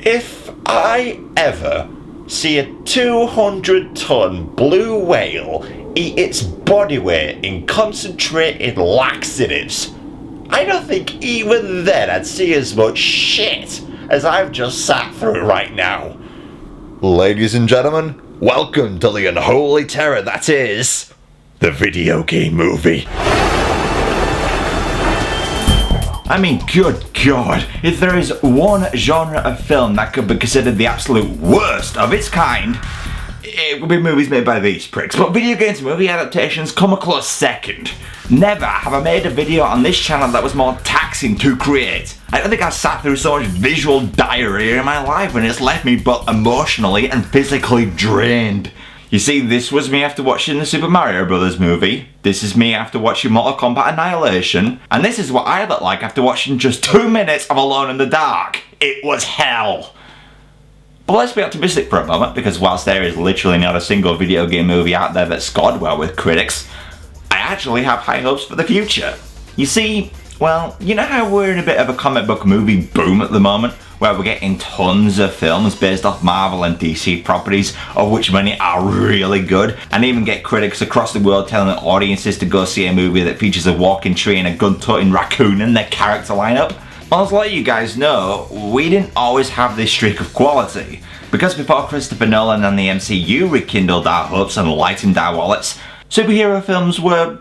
If I ever see a 200-ton blue whale eat its body weight in concentrated laxatives, I don't think even then I'd see as much shit as I've just sat through right now. Ladies and gentlemen, welcome to the unholy terror that is the video game movie. I mean, good God, if there is one genre of film that could be considered the absolute worst of its kind, it would be movies made by these pricks. But video games movie adaptations come a close second. Never have I made a video on this channel that was more taxing to create. I don't think I've sat through so much visual diarrhea in my life, and it's left me both emotionally and physically drained. You see, this was me after watching the Super Mario Bros. Movie, this is me after watching Mortal Kombat Annihilation, and this is what I look like after watching just 2 minutes of Alone in the Dark. It was hell. But let's be optimistic for a moment, because whilst there is literally not a single video game movie out there that scored well with critics, I actually have high hopes for the future. You see, well, you know how we're in a bit of a comic book movie boom at the moment, where we're getting tons of films based off Marvel and DC properties, of which many are really good, and even get critics across the world telling audiences to go see a movie that features a walking tree and a gun-toting raccoon in their character lineup? Well, as a lot of you guys know, we didn't always have this streak of quality, because before Christopher Nolan and the MCU rekindled our hopes and lightened our wallets, superhero films were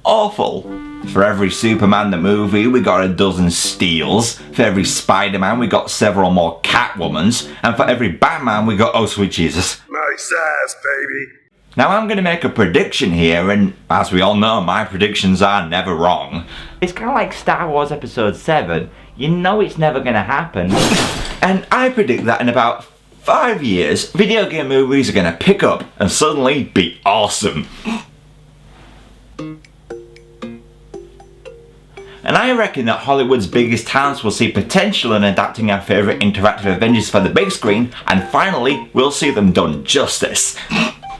awful. For every Superman the movie, we got a dozen steals. For every Spider-Man, we got several more Catwomans. And for every Batman, we got, oh sweet Jesus, nice ass, baby. Now I'm going to make a prediction here, and as we all know, my predictions are never wrong. It's kind of like Star Wars Episode 7. You know it's never going to happen. And I predict that in about 5 years, video game movies are going to pick up and suddenly be awesome. And I reckon that Hollywood's biggest talents will see potential in adapting our favourite interactive Avengers for the big screen, and finally, we'll see them done justice.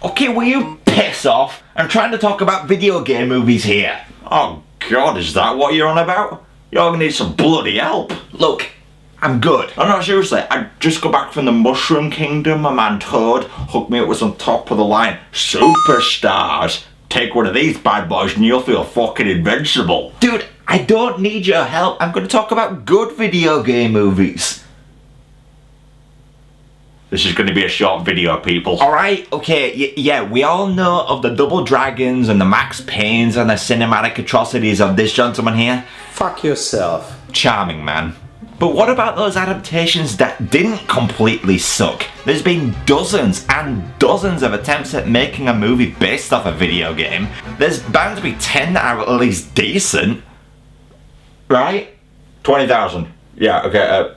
Okay, will you piss off? I'm trying to talk about video game movies here. Oh God, is that what you're on about? You're gonna need some bloody help. Look, I'm good. Oh no, seriously, I just got back from the Mushroom Kingdom. My man Toad hooked me up with some top of the line superstars. Take one of these bad boys and you'll feel fucking invincible. Dude, I don't need your help. I'm going to talk about good video game movies. This is going to be a short video, people. Alright, okay, yeah, we all know of the Double Dragons and the Max Paynes and the cinematic atrocities of this gentleman here. Fuck yourself. Charming, man. But what about those adaptations that didn't completely suck? There's been dozens and dozens of attempts at making a movie based off a video game. There's bound to be 10 that are at least decent. Right? 20,000. Yeah, okay.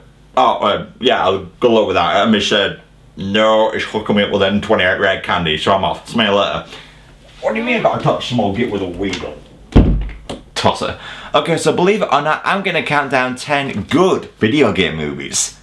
Yeah, I'll go look with that. Miss said, no, it's hooking me up with them 28 red candy, so I'm off. Smell you later. What do you mean about I touch small get with a weedle? Tosser. Okay, so believe it or not, I'm gonna count down 10 good video game movies.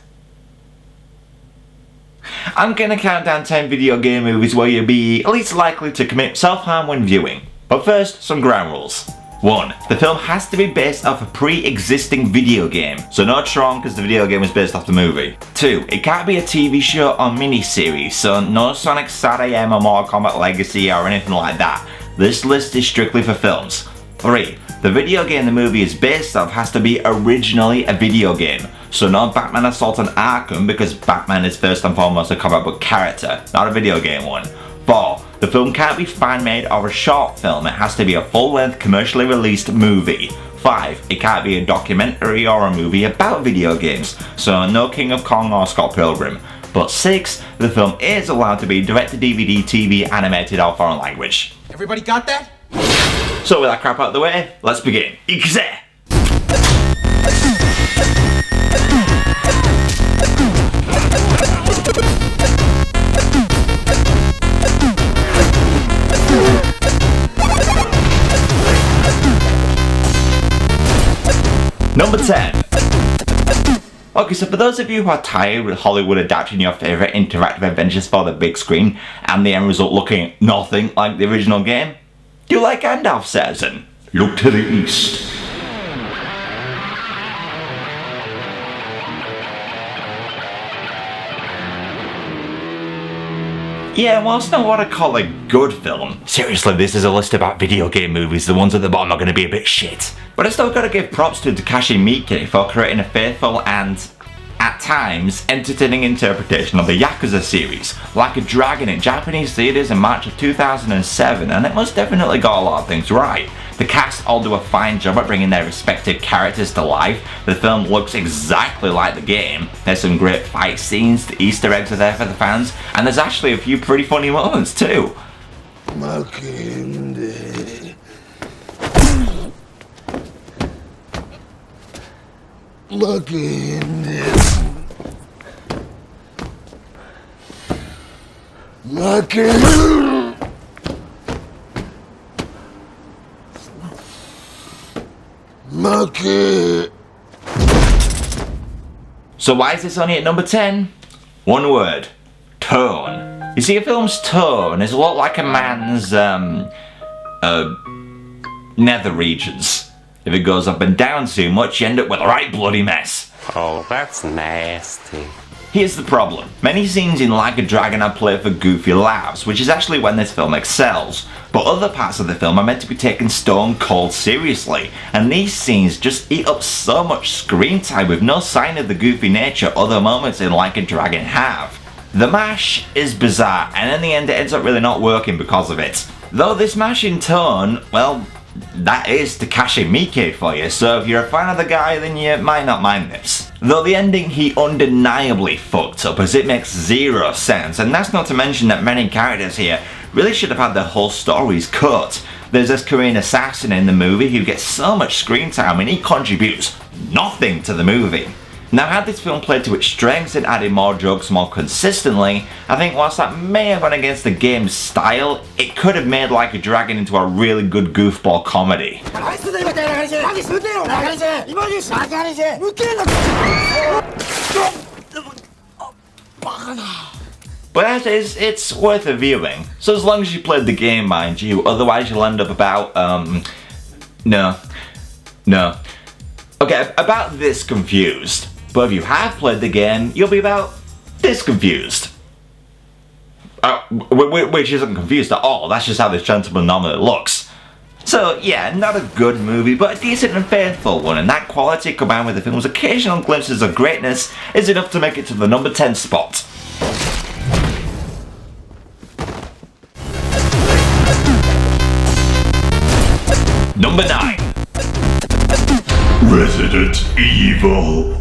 I'm gonna count down 10 video game movies where you'll be least likely to commit self-harm when viewing. But first, some ground rules. 1. The film has to be based off a pre-existing video game, so no Tron because the video game was based off the movie. 2. It can't be a TV show or mini-series, so no Sonic SAT-AM or Mortal Kombat Legacy or anything like that. This list is strictly for films. 3. The video game the movie is based off has to be originally a video game, so no Batman Assault on Arkham because Batman is first and foremost a comic book character, not a video game one. 4. The film can't be fan-made or a short film, it has to be a full-length commercially released movie. 5. It can't be a documentary or a movie about video games, so no King of Kong or Scott Pilgrim. But 6. The film is allowed to be direct-to-DVD, TV, animated or foreign language. Everybody got that? So with that crap out of the way, let's begin. Yakuza! Number 10. Okay, so for those of you who are tired with Hollywood adapting your favourite interactive adventures for the big screen and the end result looking nothing like the original game, do like Gandalf says and look to the east. Yeah, whilst not what I call a good film, seriously, this is a list about video game movies, the ones at the bottom are going to be a bit shit. But I still gotta give props to Takashi Miike for creating a faithful and, at times, entertaining interpretation of the Yakuza series, Like a Dragon in Japanese theatres in March of 2007, and it most definitely got a lot of things right. The cast all do a fine job at bringing their respective characters to life. The film looks exactly like the game. There's some great fight scenes, the Easter eggs are there for the fans, and there's actually a few pretty funny moments too. So why is this only at number 10? One word. Tone. You see, a film's tone is a lot like a man's, nether regions. If it goes up and down too much, you end up with a right bloody mess. Oh, that's nasty. Here's the problem. Many scenes in Like a Dragon are played for goofy laughs, which is actually when this film excels. But other parts of the film are meant to be taken stone cold seriously, and these scenes just eat up so much screen time with no sign of the goofy nature other moments in Like a Dragon have. The mash is bizarre, and in the end it ends up really not working because of it. Though this mash in tone, well, that is Takashi Miike for you, so if you're a fan of the guy then you might not mind this. Though the ending he undeniably fucked up, as it makes zero sense, and that's not to mention that many characters here really should have had their whole stories cut. There's this Korean assassin in the movie who gets so much screen time and he contributes nothing to the movie. Now, had this film played to its strengths and added more jokes more consistently, I think whilst that may have gone against the game's style, it could have made Like a Dragon into a really good goofball comedy. But as is, it's worth a viewing. So as long as you played the game, mind you, otherwise you'll end up about, no. Okay, about this confused. But if you have played the game, you'll be about this confused. Which isn't confused at all, that's just how this gentleman normally looks. So yeah, not a good movie, but a decent and faithful one, and that quality combined with the film's occasional glimpses of greatness is enough to make it to the number 10 spot. Number 9. Resident Evil.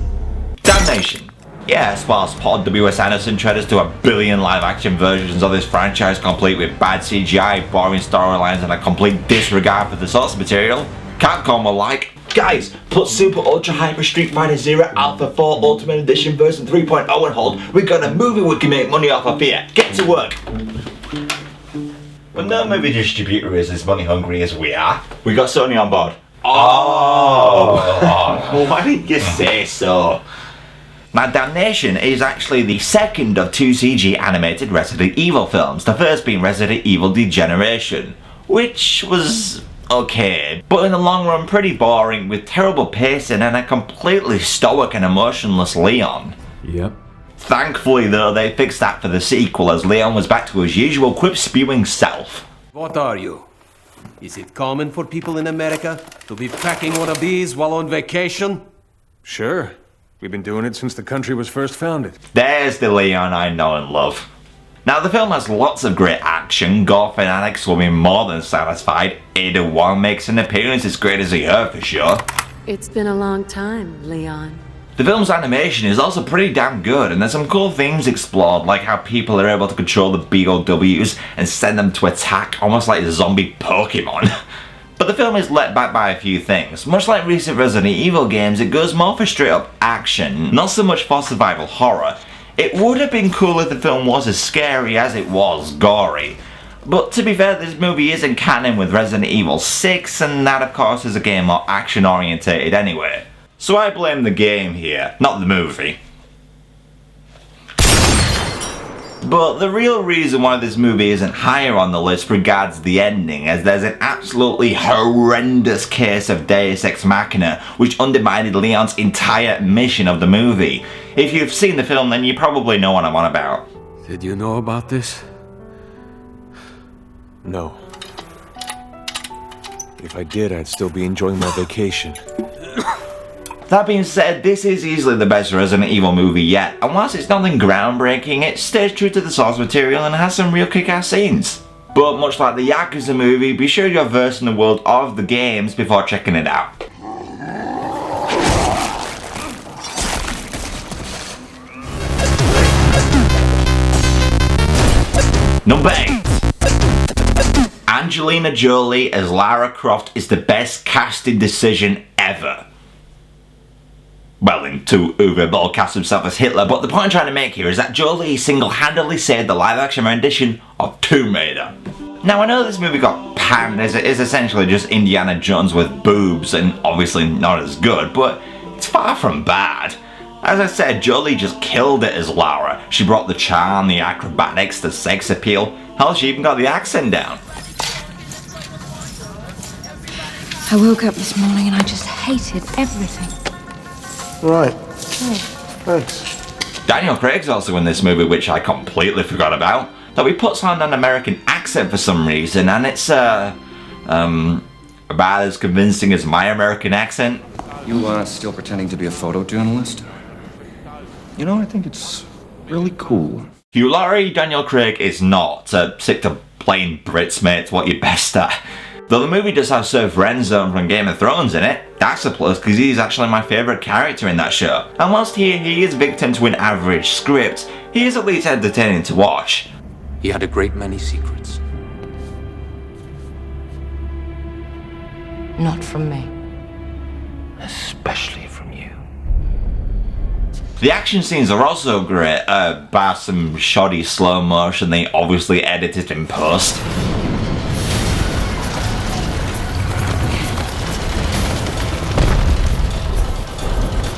Damnation. Yes, whilst Paul W.S. Anderson tried us to a billion live-action versions of this franchise complete with bad CGI, boring storylines, and a complete disregard for the source material, Capcom were like, guys, put Super Ultra Hyper Street Fighter Zero Alpha 4 Ultimate Edition version 3.0 on hold. We got a movie we can make money off of here. Get to work. But no movie distributor is as money hungry as we are. We got Sony on board. Well, why didn't you say so? Now, Damnation is actually the second of 2 CG animated Resident Evil films, the first being Resident Evil Degeneration, which was okay, but in the long run pretty boring with terrible pacing and a completely stoic and emotionless Leon. Yep. Thankfully though, they fixed that for the sequel as Leon was back to his usual quip-spewing self. What are you? Is it common for people in America to be packing one of these while on vacation? Sure. We've been doing it since the country was first founded. There's the Leon I know and love. Now the film has lots of great action, gore fanatics will be more than satisfied. Ada Wong makes an appearance as great as her for sure. It's been a long time, Leon. The film's animation is also pretty damn good, and there's some cool themes explored, like how people are able to control the BOWs and send them to attack, almost like zombie Pokemon. But the film is let back by a few things. Much like recent Resident Evil games, it goes more for straight up action, not so much for survival horror. It would have been cool if the film was as scary as it was gory. But to be fair, this movie isn't canon with Resident Evil 6, and that of course is a game more action orientated anyway. So I blame the game here, not the movie. But the real reason why this movie isn't higher on the list regards the ending, as there's an absolutely horrendous case of Deus Ex Machina, which undermined Leon's entire mission of the movie. If you've seen the film, then you probably know what I'm on about. Did you know about this? No. If I did, I'd still be enjoying my vacation. That being said, this is easily the best Resident Evil movie yet, and whilst it's nothing groundbreaking, it stays true to the source material and has some real kick-ass scenes. But much like the Yakuza movie, be sure you're versed in the world of the games before checking it out. Number 8. Angelina Jolie as Lara Croft is the best casting decision ever. Well, into Uwe Boll cast himself as Hitler, but the point I'm trying to make here is that Jolie single-handedly saved the live-action rendition of Tomb Raider. Now, I know this movie got panned as it is essentially just Indiana Jones with boobs, and obviously not as good, but it's far from bad. As I said, Jolie just killed it as Lara. She brought the charm, the acrobatics, the sex appeal. Hell, she even got the accent down. I woke up this morning and I just hated everything. Right. Thanks. Daniel Craig's also in this movie, which I completely forgot about. Though he puts on an American accent for some reason, and it's about as convincing as my American accent. You still pretending to be a photojournalist? You know, I think it's really cool. Hugh Laurie, Daniel Craig is not. Sick to playing Brits, mate, it's what you're best at. Though the movie does have Sir Friendzone from Game of Thrones in it, that's a plus because he's actually my favourite character in that show. And whilst here he is victim to an average script, he is at least entertaining to watch. He had a great many secrets. Not from me. Especially from you. The action scenes are also great, bar some shoddy slow motion they obviously edited in post.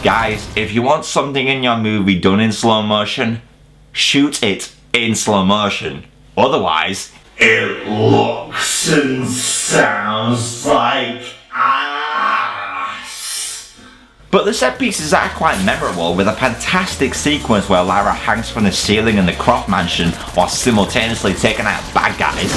Guys, if you want something in your movie done in slow motion, shoot it in slow motion. Otherwise, it looks and sounds like ass. But the set pieces are quite memorable, with a fantastic sequence where Lara hangs from the ceiling in the Croft mansion while simultaneously taking out bad guys.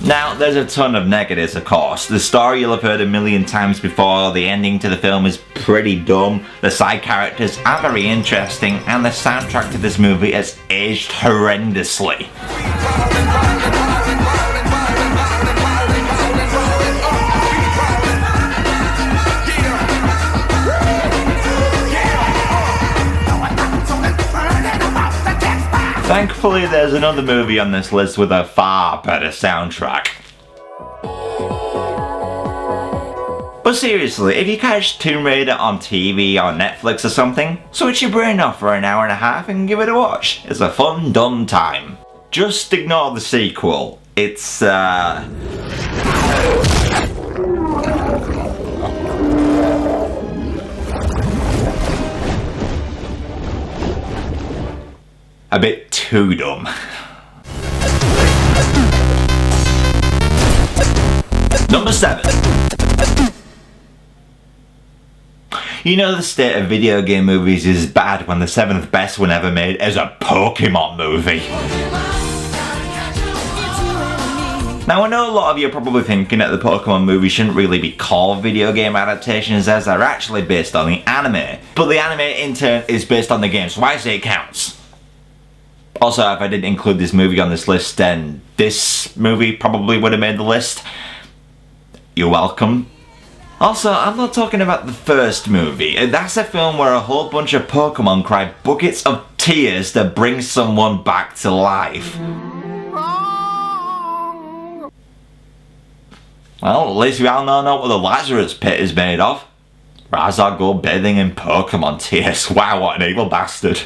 Now, there's a ton of negatives, of course. The story you'll have heard a million times before, the ending to the film is pretty dumb, the side characters aren't very interesting, and the soundtrack to this movie has aged horrendously. Thankfully, there's another movie on this list with a far better soundtrack. But seriously, if you catch Tomb Raider on TV or Netflix or something, switch your brain off for an hour and a half and give it a watch. It's a fun, dumb time. Just ignore the sequel. It's, a bit too dumb. Number 7. You know the state of video game movies is bad when the 7th best one ever made is a Pokemon movie. Now, I know a lot of you are probably thinking that the Pokemon movies shouldn't really be called video game adaptations as they're actually based on the anime. But the anime in turn is based on the game, so I say it counts. Also, if I didn't include this movie on this list, then this movie probably would have made the list. You're welcome. Also, I'm not talking about the first movie. That's a film where a whole bunch of Pokemon cry buckets of tears to bring someone back to life. Well, at least we all know what the Lazarus Pit is made of. Razar go bathing in Pokemon tears. Wow, what an evil bastard.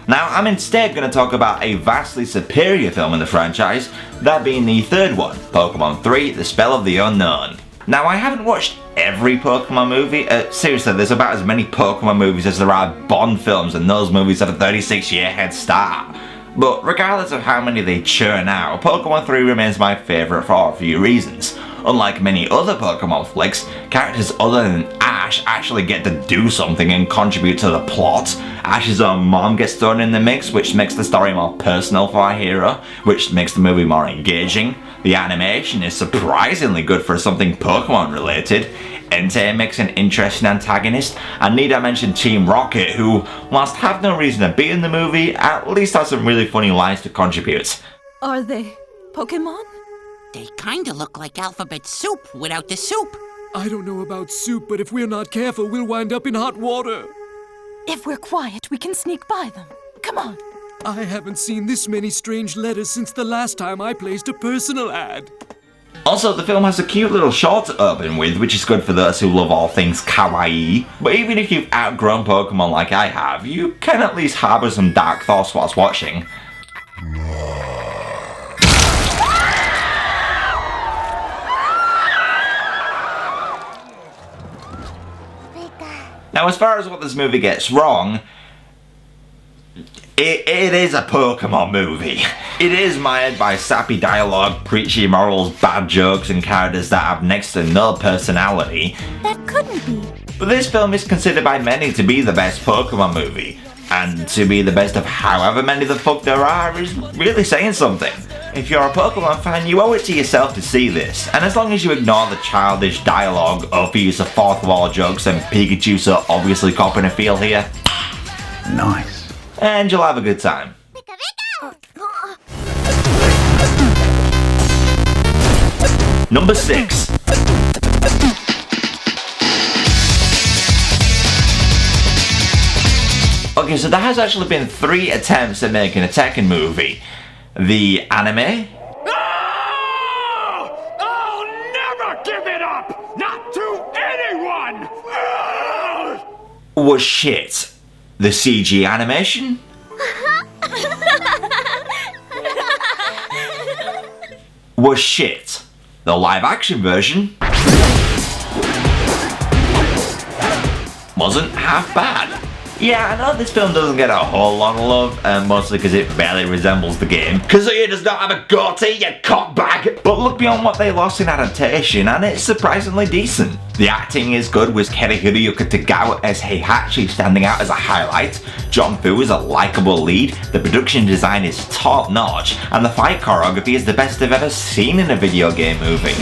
Now, I'm instead going to talk about a vastly superior film in the franchise, that being the third one, Pokemon 3, The Spell of the Unknown. Now, I haven't watched every Pokemon movie. Seriously, there's about as many Pokemon movies as there are Bond films, and those movies have a 36-year head start. But regardless of how many they churn out, Pokemon 3 remains my favourite for a few reasons. Unlike many other Pokemon flicks, characters other than Ash Ash actually get to do something and contribute to the plot. Ash's own mom gets thrown in the mix, which makes the story more personal for our hero, which makes the movie more engaging. The animation is surprisingly good for something Pokemon related. Entei makes an interesting antagonist, and need I mention Team Rocket, who, whilst have no reason to be in the movie, at least has some really funny lines to contribute. Are they Pokemon? They kinda look like alphabet soup without the soup. I don't know about soup, but if we're not careful, we'll wind up in hot water. If we're quiet, we can sneak by them. Come on. I haven't seen this many strange letters since the last time I placed a personal ad. Also, the film has a cute little short to open with, which is good for those who love all things kawaii. But even if you've outgrown Pokemon like I have, you can at least harbour some dark thoughts whilst watching. Now, as far as what this movie gets wrong, it is a Pokemon movie. It is mired by sappy dialogue, preachy morals, bad jokes, and characters that have next to no personality. That couldn't be. But this film is considered by many to be the best Pokemon movie. And to be the best of however many the fuck there are is really saying something. If you're a Pokemon fan, you owe it to yourself to see this. And as long as you ignore the childish dialogue, overuse of fourth wall jokes, and Pikachu so obviously copping a feel here, Nice. and you'll have a good time. Number 6. Okay, so there has actually been 3 attempts at making a Tekken movie. The anime, I'll never give it up! Not to anyone! was shit. The CG animation was shit. The live action version wasn't half bad. Yeah, I know this film doesn't get a whole lot of love, mostly because it barely resembles the game. Kazuya does not have a goatee, you cockbag! But look beyond what they lost in adaptation, and it's surprisingly decent. The acting is good, with Hiroyuki Tagawa as Heihachi standing out as a highlight. John Fu is a likeable lead, the production design is top notch, and the fight choreography is the best I've ever seen in a video game movie.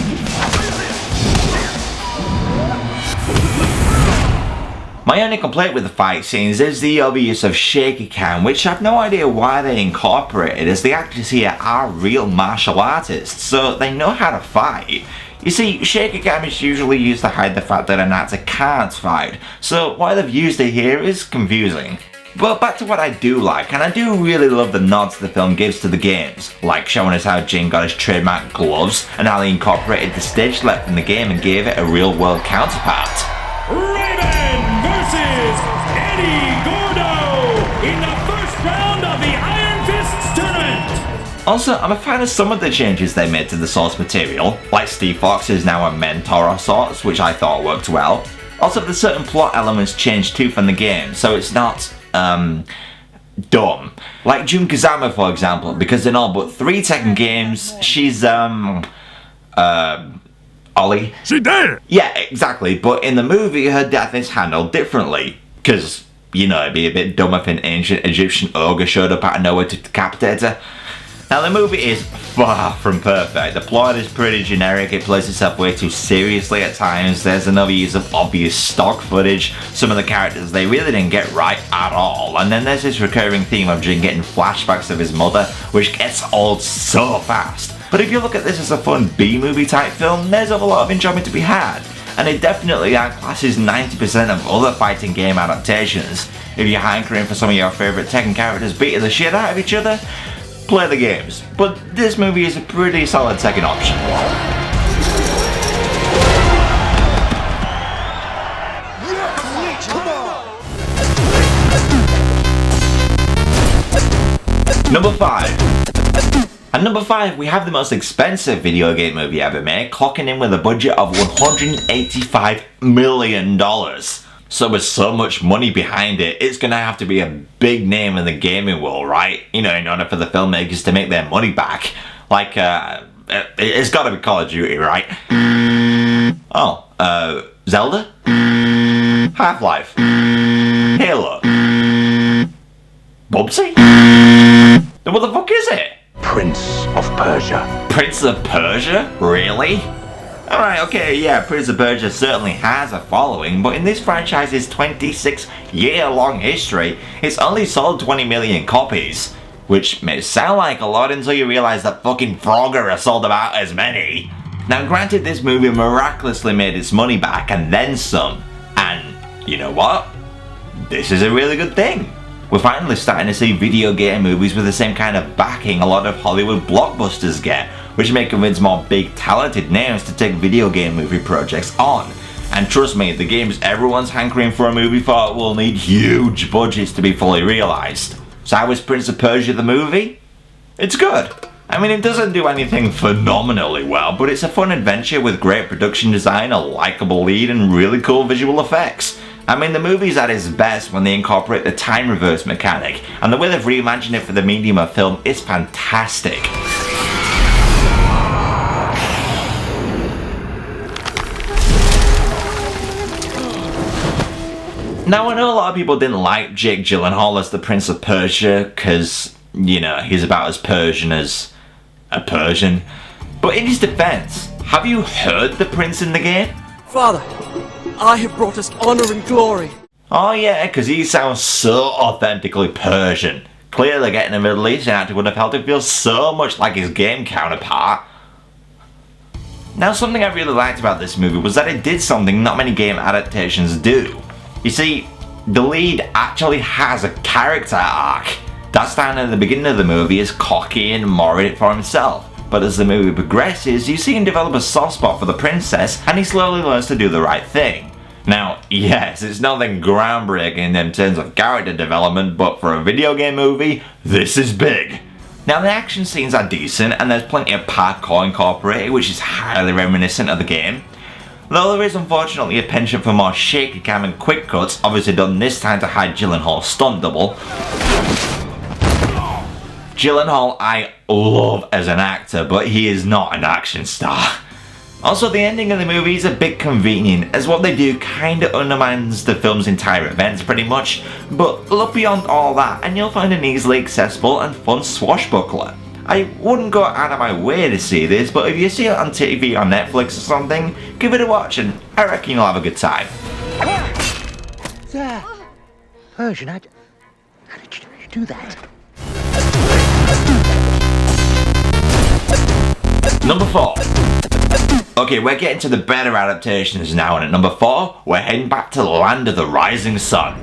My only complaint with the fight scenes is the overuse of shaky cam, which I've no idea why they incorporated, as the actors here are real martial artists, so they know how to fight. You see, shaky cam is usually used to hide the fact that an actor can't fight, so why they've used it here is confusing. But back to what I do like, and I do really love the nods the film gives to the games, like showing us how Jin got his trademark gloves, and how they incorporated the stage left in the game and gave it a real world counterpart. In the first round of the Iron Fists tournament! Also, I'm a fan of some of the changes they made to the source material, like Steve Fox is now a mentor of sorts, which I thought worked well. Also, there's certain plot elements changed too from the game, so it's not, dumb. Like Jun Kazama, for example, because in all but 3 Tekken games, she's, Ollie. She dead! Yeah, exactly, but in the movie, her death is handled differently, because, you know, it'd be a bit dumb if an ancient Egyptian ogre showed up out of nowhere to decapitate her. Now, the movie is far from perfect. The plot is pretty generic, it plays itself way too seriously at times, there's another use of obvious stock footage, some of the characters they really didn't get right at all, and then there's this recurring theme of Jin getting flashbacks of his mother, which gets old so fast. But if you look at this as a fun B-movie type film, there's a lot of enjoyment to be had. And it definitely outclasses 90% of other fighting game adaptations. If you're hankering for some of your favourite Tekken characters beating the shit out of each other, play the games. But this movie is a pretty solid second option. Number 5. At number 5, we have the most expensive video game movie ever made, clocking in with a budget of $185 million. So with so much money behind it, it's gonna have to be a big name in the gaming world, right? You know, in order for the filmmakers to make their money back. Like, it's gotta be Call of Duty, right? Oh, Zelda? Half-Life. Halo. Bubsy? What the fuck is it? Prince of Persia. Prince of Persia? Really? Alright, okay, yeah, Prince of Persia certainly has a following, but in this franchise's 26-year-long history, it's only sold 20 million copies. Which may sound like a lot until you realise that fucking Frogger has sold about as many. Now granted, this movie miraculously made its money back and then some. And you know what? This is a really good thing. We're finally starting to see video game movies with the same kind of backing a lot of Hollywood blockbusters get, which may convince more big talented names to take video game movie projects on. And trust me, the games everyone's hankering for a movie for will need huge budgets to be fully realised. So how is Prince of Persia the movie? It's good. I mean, it doesn't do anything phenomenally well, but it's a fun adventure with great production design, a likeable lead, and really cool visual effects. I mean, the movie's at its best when they incorporate the time reverse mechanic, and the way they've reimagined it for the medium of film is fantastic. Now, I know a lot of people didn't like Jake Gyllenhaal as the Prince of Persia, because, you know, he's about as Persian as a Persian. But in his defense, have you heard the prince in the game? Father, I have brought us honor and glory. Oh yeah, because he sounds so authentically Persian. Clearly getting a Middle Eastern actor would have helped him feel so much like his game counterpart. Now, something I really liked about this movie was that it did something not many game adaptations do. You see, the lead actually has a character arc. That's down at the beginning of the movie as cocky and more in it for himself. But as the movie progresses, you see him develop a soft spot for the princess, and he slowly learns to do the right thing. Now, yes, it's nothing groundbreaking in terms of character development, but for a video game movie, this is big. Now, the action scenes are decent, and there's plenty of parkour incorporated, which is highly reminiscent of the game. Though there is unfortunately a penchant for more shaky cam and quick cuts, obviously done this time to hide Gyllenhaal's stunt double. Gyllenhaal I love as an actor, but he is not an action star. Also, the ending of the movie is a bit convenient, as what they do kinda undermines the film's entire events pretty much, but look beyond all that and you'll find an easily accessible and fun swashbuckler. I wouldn't go out of my way to see this, but if you see it on TV or Netflix or something, give it a watch and I reckon you'll have a good time. Persian, how did you do that? Number 4. Okay, we're getting to the better adaptations now, and at number 4, we're heading back to the land of the rising sun.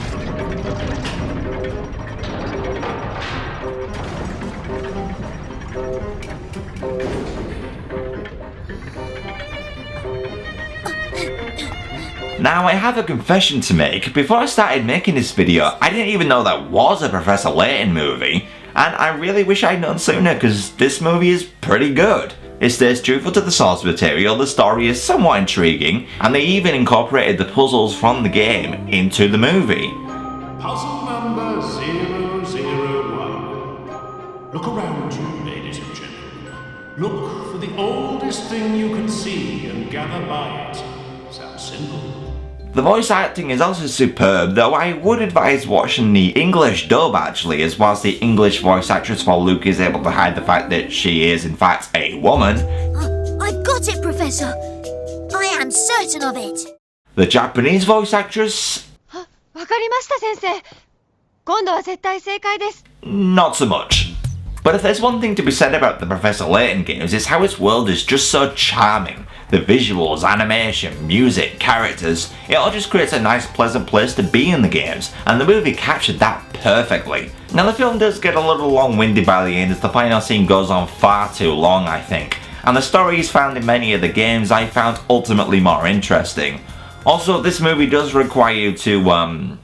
Now, I have a confession to make. Before I started making this video, I didn't even know that was a Professor Layton movie, and I really wish I'd known sooner because this movie is pretty good. It stays truthful to the source material, the story is somewhat intriguing, and they even incorporated the puzzles from the game into the movie. Puzzle number 001. Look around you, ladies and gentlemen. Look for the oldest thing you can see and gather by it. Sounds simple. The voice acting is also superb, though I would advise watching the English dub actually, as whilst the English voice actress for Luke is able to hide the fact that she is in fact a woman. I've got it, Professor! I am certain of it! The Japanese voice actress? Not so much. But if there's one thing to be said about the Professor Layton games, it's how its world is just so charming. The visuals, animation, music, characters, it all just creates a nice pleasant place to be in the games, and the movie captured that perfectly. Now the film does get a little long-winded by the end as the final scene goes on far too long, I think, and the stories found in many of the games I found ultimately more interesting. Also, this movie does require you to,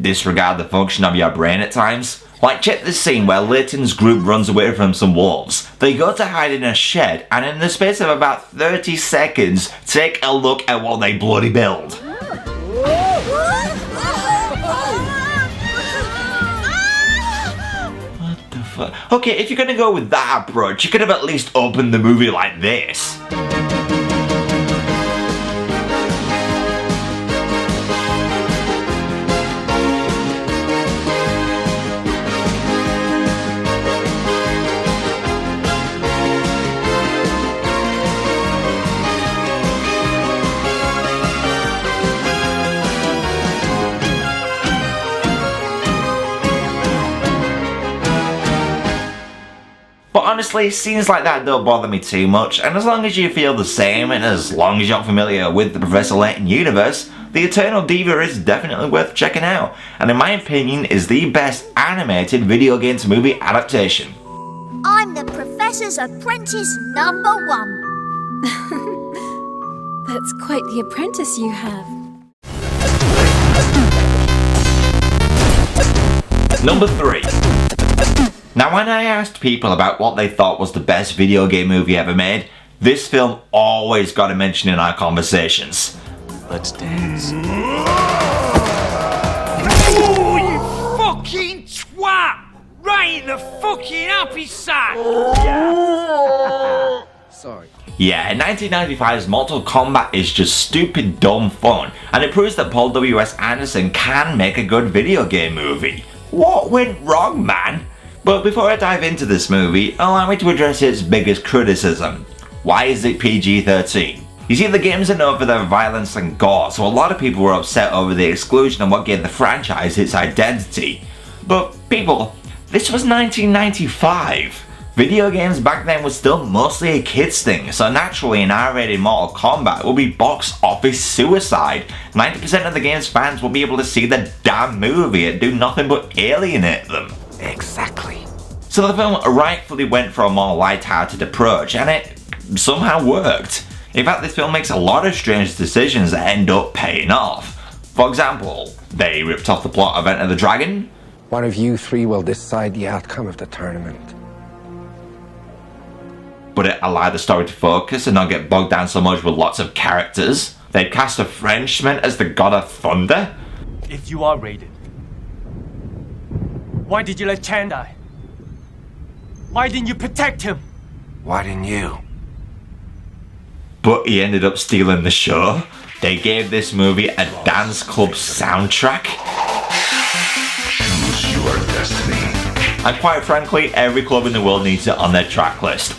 disregard the function of your brain at times. Like, check this scene where Layton's group runs away from some wolves. They go to hide in a shed, and in the space of about 30 seconds, take a look at what they bloody build. What the fuck? Okay, if you're gonna go with that approach, you could have at least opened the movie like this. honestly, scenes like that don't bother me too much, and as long as you feel the same, and as long as you're familiar with the Professor Layton universe, The Eternal Diva is definitely worth checking out, and in my opinion is the best animated video games movie adaptation. I'm the Professor's apprentice #1. That's quite the apprentice you have. Number 3. Now when I asked people about what they thought was the best video game movie ever made, this film always got a mention in our conversations. Let's dance. Oh, you fucking twat! Right in the fucking happy sack! Sorry. Yeah, 1995's Mortal Kombat is just stupid dumb fun, and it proves that Paul W.S. Anderson can make a good video game movie. What went wrong, man? But before I dive into this movie, allow me to address its biggest criticism. Why is it PG-13? You see, the games are known for their violence and gore, so a lot of people were upset over the exclusion and what gave the franchise its identity. But people, this was 1995. Video games back then was still mostly a kids thing, so naturally an R-rated Mortal Kombat would be box office suicide. 90% of the game's fans won't be able to see the damn movie and do nothing but alienate them. Exactly. So the film rightfully went for a more light-hearted approach, and it somehow worked. In fact, this film makes a lot of strange decisions that end up paying off. For example, they ripped off the plot of Enter the Dragon. One of you three will decide the outcome of the tournament. But it allowed the story to focus and not get bogged down so much with lots of characters. They cast a Frenchman as the God of Thunder. If you are raided, why did you let Chan die? Why didn't you protect him? Why didn't you? But he ended up stealing the show. They gave this movie a dance club soundtrack. Choose your destiny. And quite frankly, every club in the world needs it on their track list.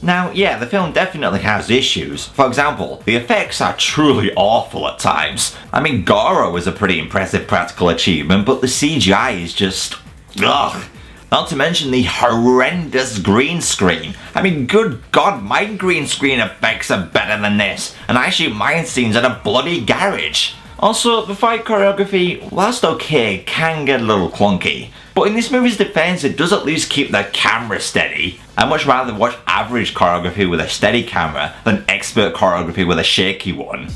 Now, yeah, the film definitely has issues. For example, the effects are truly awful at times. I mean, Goro was a pretty impressive practical achievement, but the CGI is just... ugh. Not to mention the horrendous green screen. I mean, good God, my green screen effects are better than this, and I shoot mine scenes at a bloody garage. Also, the fight choreography, whilst okay, can get a little clunky. But in this movie's defense, it does at least keep the camera steady. I'd much rather watch average choreography with a steady camera than expert choreography with a shaky one.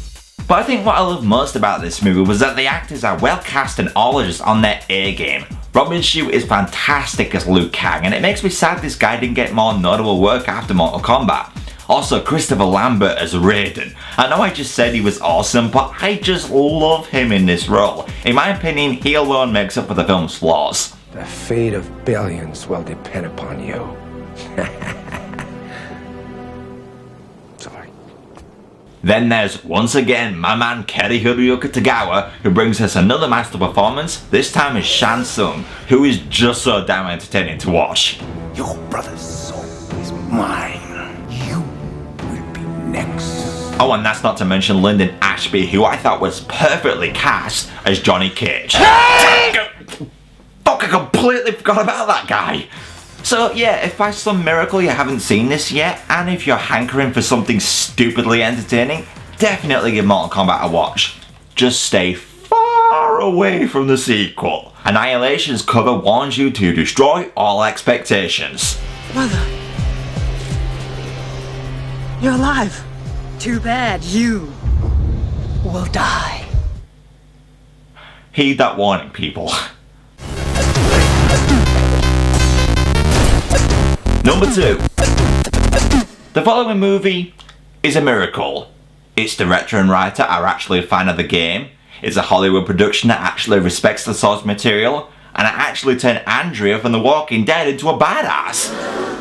But I think what I love most about this movie was that the actors are well cast and all are just on their A game. Robin Shou is fantastic as Liu Kang, and it makes me sad this guy didn't get more notable work after Mortal Kombat. Also, Christopher Lambert as Raiden. I know I just said he was awesome, but I just love him in this role. In my opinion, he alone makes up for the film's flaws. The fate of billions will depend upon you. Sorry. Then there's, once again, my man Keri Hiroyuki Tagawa, who brings us another master performance, this time as Shang Tsung, who is just so damn entertaining to watch. Your brother's soul is mine. You will be next. Oh, and that's not to mention Lyndon Ashby, who I thought was perfectly cast as Johnny Cage. Fuck, I completely forgot about that guy. So yeah, if by some miracle you haven't seen this yet, and if you're hankering for something stupidly entertaining, definitely give Mortal Kombat a watch. Just stay far away from the sequel. Annihilation's cover warns you to destroy all expectations. Mother, you're alive. Too bad you will die. Heed that warning, people. Number 2. The following movie is a miracle. Its director and writer are actually a fan of the game, it's a Hollywood production that actually respects the source material, and it actually turned Andrea from The Walking Dead into a badass.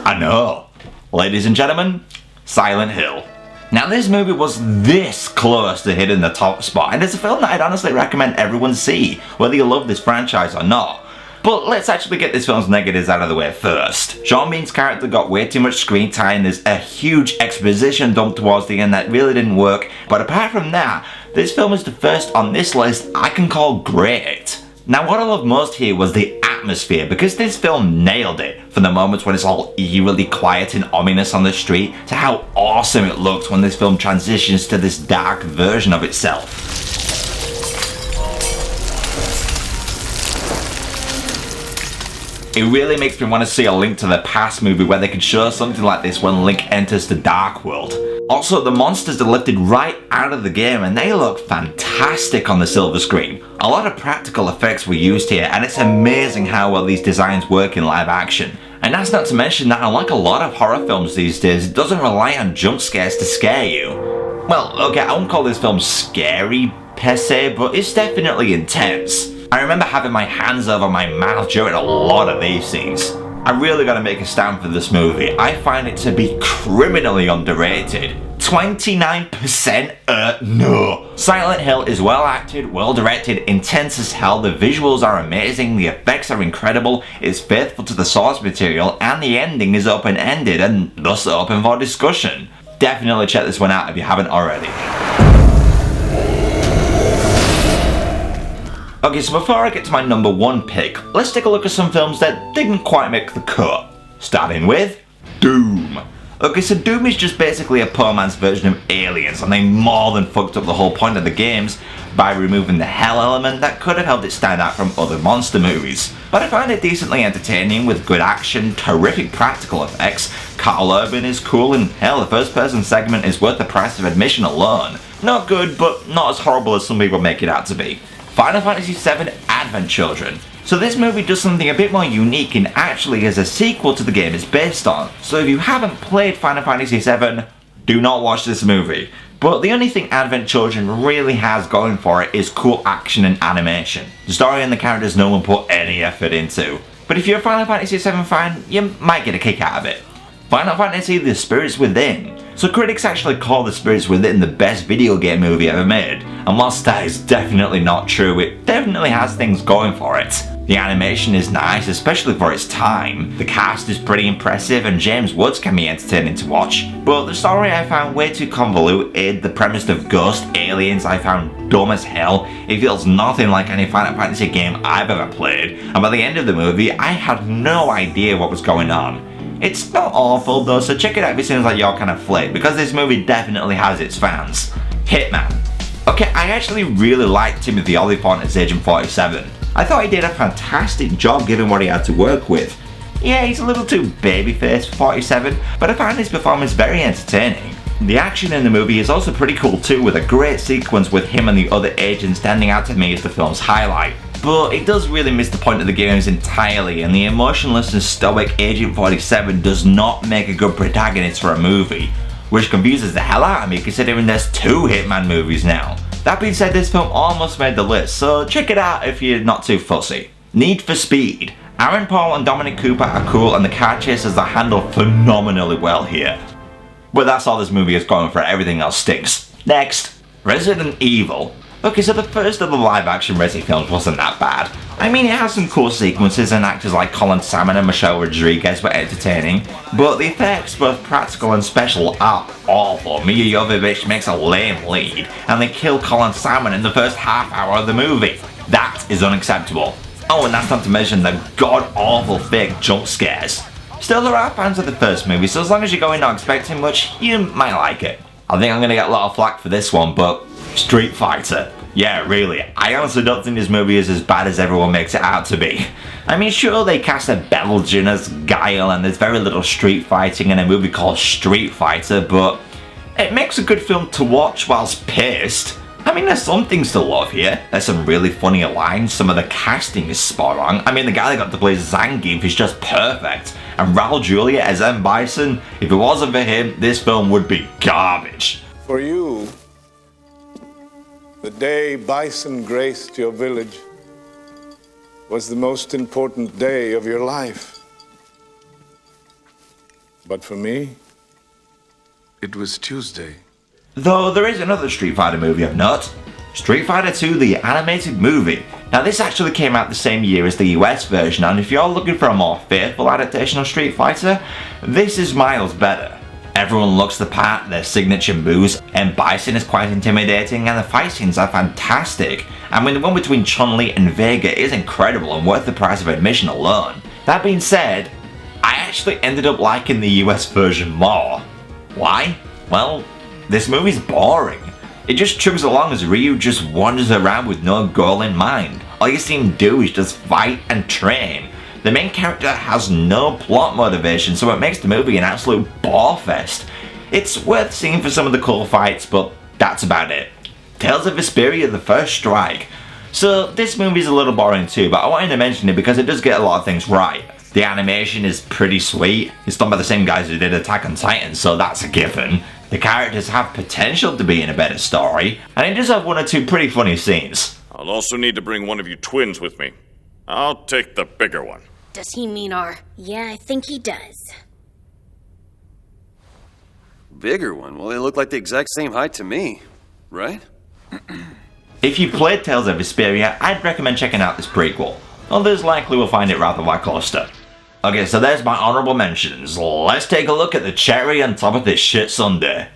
I know. Ladies and gentlemen, Silent Hill. Now this movie was this close to hitting the top spot, and it's a film that I'd honestly recommend everyone see, whether you love this franchise or not. But let's actually get this film's negatives out of the way first. Sean Bean's character got way too much screen time, there's a huge exposition dump towards the end that really didn't work, but apart from that, this film is the first on this list I can call great. Now what I love most here was the atmosphere, because this film nailed it, from the moments when it's all eerily quiet and ominous on the street to how awesome it looks when this film transitions to this dark version of itself. It really makes me want to see a Link to the Past movie where they could show something like this when Link enters the Dark World. Also, the monsters are lifted right out of the game and they look fantastic on the silver screen. A lot of practical effects were used here, and it's amazing how well these designs work in live action. And that's not to mention that, unlike a lot of horror films these days, it doesn't rely on jump scares to scare you. Well, okay, I won't call this film scary per se, but it's definitely intense. I remember having my hands over my mouth during a lot of these scenes. I really gotta make a stand for this movie. I find it to be criminally underrated. 29%? No. Silent Hill is well acted, well directed, intense as hell, the visuals are amazing, the effects are incredible, it's faithful to the source material, and the ending is open-ended and thus open for discussion. Definitely check this one out if you haven't already. Okay, so before I get to my number one pick, let's take a look at some films that didn't quite make the cut. Starting with Doom. Okay, so Doom is just basically a poor man's version of Aliens, and they more than fucked up the whole point of the games by removing the hell element that could have helped it stand out from other monster movies. But I find it decently entertaining with good action, terrific practical effects, Carl Urban is cool, and hell, the first person segment is worth the price of admission alone. Not good, but not as horrible as some people make it out to be. Final Fantasy VII Advent Children. So this movie does something a bit more unique and actually is a sequel to the game it's based on. So if you haven't played Final Fantasy VII, do not watch this movie. But the only thing Advent Children really has going for it is cool action and animation. The story and the characters no one put any effort into. But if you're a Final Fantasy VII fan, you might get a kick out of it. Final Fantasy The Spirits Within. So critics actually call The Spirits Within the best video game movie ever made, and whilst that is definitely not true, it definitely has things going for it. The animation is nice, especially for its time, the cast is pretty impressive, and James Woods can be entertaining to watch. But the story I found way too convoluted, the premise of ghost aliens I found dumb as hell, it feels nothing like any Final Fantasy game I've ever played, and by the end of the movie I had no idea what was going on. It's not awful though, so check it out if it seems like your kind of flick, because this movie definitely has its fans. Hitman. Okay, I actually really liked Timothy Olyphant as Agent 47. I thought he did a fantastic job given what he had to work with. Yeah, he's a little too babyface for 47, but I found his performance very entertaining. The action in the movie is also pretty cool too, with a great sequence with him and the other agents standing out to me as the film's highlight. But it does really miss the point of the games entirely, and the emotionless and stoic Agent 47 does not make a good protagonist for a movie, which confuses the hell out of me considering there's 2 Hitman movies now. That being said, this film almost made the list, so check it out if you're not too fussy. Need for Speed. Aaron Paul and Dominic Cooper are cool, and the car chases are handled phenomenally well here. But that's all this movie is going for, everything else stinks. Next, Resident Evil. Okay, so the first of the live-action Resi films wasn't that bad. I mean, it has some cool sequences and actors like Colin Salmon and Michelle Rodriguez were entertaining, but the effects, both practical and special, are awful. Mia Jovovich makes a lame lead, and they kill Colin Salmon in the first half hour of the movie. That is unacceptable. Oh, and that's not to mention the god-awful fake jump scares. Still, there are fans of the first movie, so as long as you go in not expecting much, you might like it. I think I'm gonna get a lot of flack for this one, but Street Fighter. Yeah, really, I honestly don't think this movie is as bad as everyone makes it out to be. I mean, sure, they cast a Belgian as Guile, and there's very little street fighting in a movie called Street Fighter, but it makes a good film to watch whilst paced. I mean, there's some things to love here. There's some really funny lines, some of the casting is spot on. I mean, the guy that got to play Zangief is just perfect. And Raul Julia as M. Bison, if it wasn't for him, this film would be garbage. For you, the day Bison graced your village was the most important day of your life. But for me, it was Tuesday. Though there is another Street Fighter movie of note, Street Fighter 2 the animated movie. Now this actually came out the same year as the US version, and if you're looking for a more faithful adaptation of Street Fighter, this is miles better. Everyone looks the part, their signature moves, and Bison is quite intimidating, and the fight scenes are fantastic. I mean, the one between Chun-Li and Vega is incredible and worth the price of admission alone. That being said, I actually ended up liking the US version more. Why? Well, this movie's boring. It just chugs along as Ryu just wanders around with no goal in mind. All you see him do is just fight and train. The main character has no plot motivation, so it makes the movie an absolute bore fest. It's worth seeing for some of the cool fights, but that's about it. Tales of Vesperia: The First Strike. So this movie's a little boring too, but I wanted to mention it because it does get a lot of things right. The animation is pretty sweet. It's done by the same guys who did Attack on Titan, so that's a given. The characters have potential to be in a better story, and it does have one or two pretty funny scenes. I'll also need to bring one of you twins with me. I'll take the bigger one. Does he mean our... Yeah, I think he does. Bigger one? Well, they look like the exact same height to me, right? If you played Tales of Vesperia, I'd recommend checking out this prequel. Others likely will find it rather lackluster. Okay, so there's my honorable mentions. Let's take a look at the cherry on top of this shit sundae.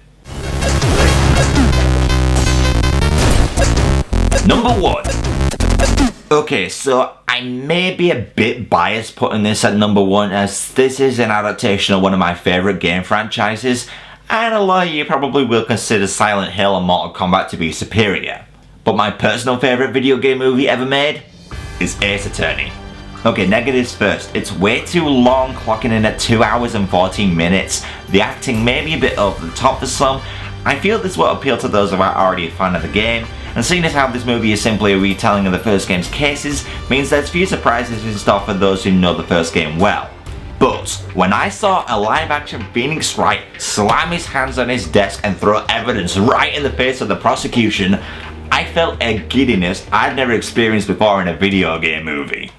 Number 1. Okay, so I may be a bit biased putting this at number 1 as this is an adaptation of one of my favourite game franchises, and a lot of you probably will consider Silent Hill and Mortal Kombat to be superior. But my personal favourite video game movie ever made is Ace Attorney. Okay, negatives first. It's way too long, clocking in at 2 hours and 14 minutes. The acting may be a bit over the top for some. I feel this will appeal to those who are already a fan of the game, and seeing as how this movie is simply a retelling of the first game's cases means there's few surprises in store for those who know the first game well. But when I saw a live-action Phoenix Wright slam his hands on his desk and throw evidence right in the face of the prosecution, I felt a giddiness I'd never experienced before in a video game movie.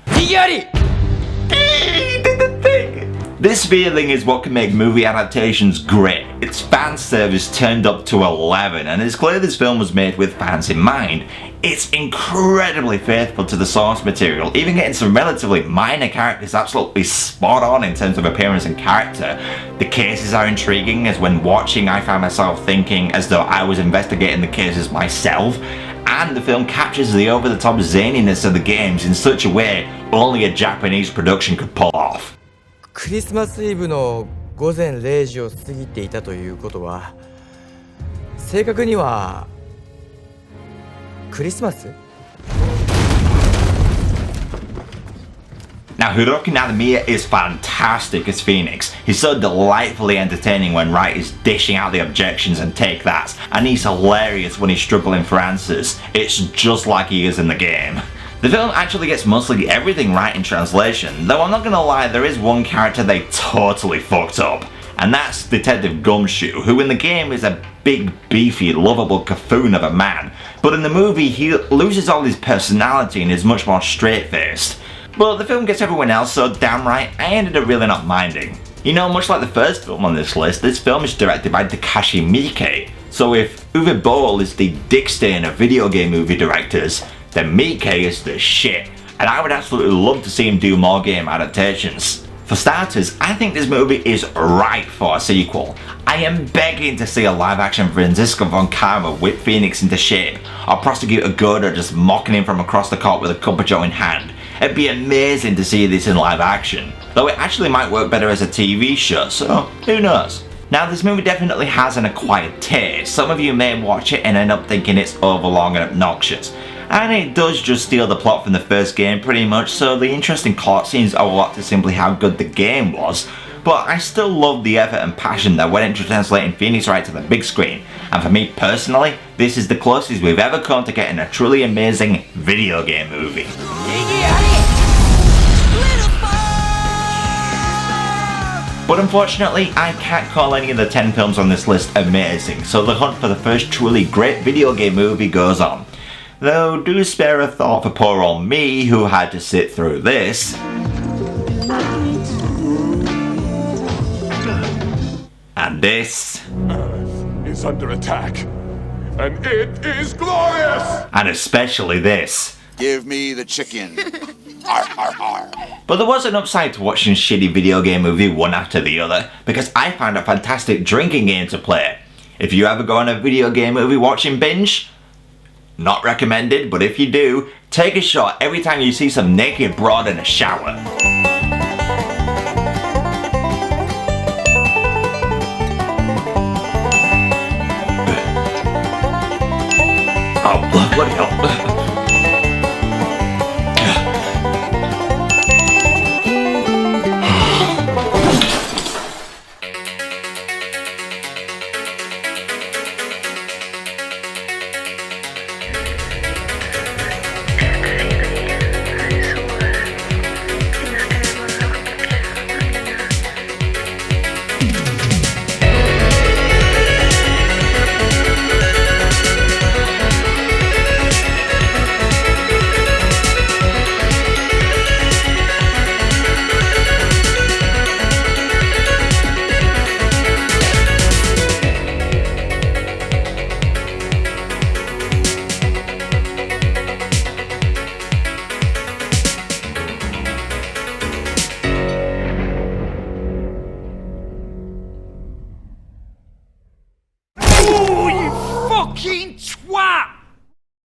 This feeling is what can make movie adaptations great. It's fan service turned up to 11, and it's clear this film was made with fans in mind. It's incredibly faithful to the source material, even getting some relatively minor characters absolutely spot on in terms of appearance and character. The cases are intriguing, as when watching I found myself thinking as though I was investigating the cases myself, and the film captures the over-the-top zaniness of the games in such a way only a Japanese production could pull off. クリスマスイブの午前0時を過ぎていたということは、正確にはクリスマス? Now, Hiroki Nadamiya is fantastic as Phoenix. He's so delightfully entertaining when Wright is dishing out the objections and take that, and he's hilarious when he's struggling for answers. It's just like he is in the game. The film actually gets mostly everything right in translation, though I'm not gonna lie, there is one character they totally fucked up, and that's Detective Gumshoe, who in the game is a big, beefy, lovable buffoon of a man, but in the movie he loses all his personality and is much more straight-faced. But the film gets everyone else so damn right, I ended up really not minding. You know, much like the first film on this list, this film is directed by Takashi Miike, so if Uwe Boll is the dick stain of video game movie directors, then Miike is the shit, and I would absolutely love to see him do more game adaptations. For starters, I think this movie is ripe for a sequel. I am begging to see a live-action Franziska von Karma whip Phoenix into shape, or Prosecutor Godo just mocking him from across the court with a cup of joe in hand. It'd be amazing to see this in live action, though it actually might work better as a TV show, so who knows. Now, this movie definitely has an acquired taste. Some of you may watch it and end up thinking it's overlong and obnoxious. And it does just steal the plot from the first game pretty much, so the interesting cutscenes owe a lot to simply how good the game was, but I still love the effort and passion that went into translating Phoenix Wright to the big screen, and for me personally, this is the closest we've ever come to getting a truly amazing video game movie. But unfortunately, I can't call any of the 10 films on this list amazing, so the hunt for the first truly great video game movie goes on. Though do spare a thought for poor old me who had to sit through this. And this. Earth is under attack, and it is glorious! And especially this. Give me the chicken. But there was an upside to watching shitty video game movie one after the other, because I found a fantastic drinking game to play. If you ever go on a video game movie watching binge, not recommended, but if you do, take a shot every time you see some naked broad in a shower. Oh, bloody hell.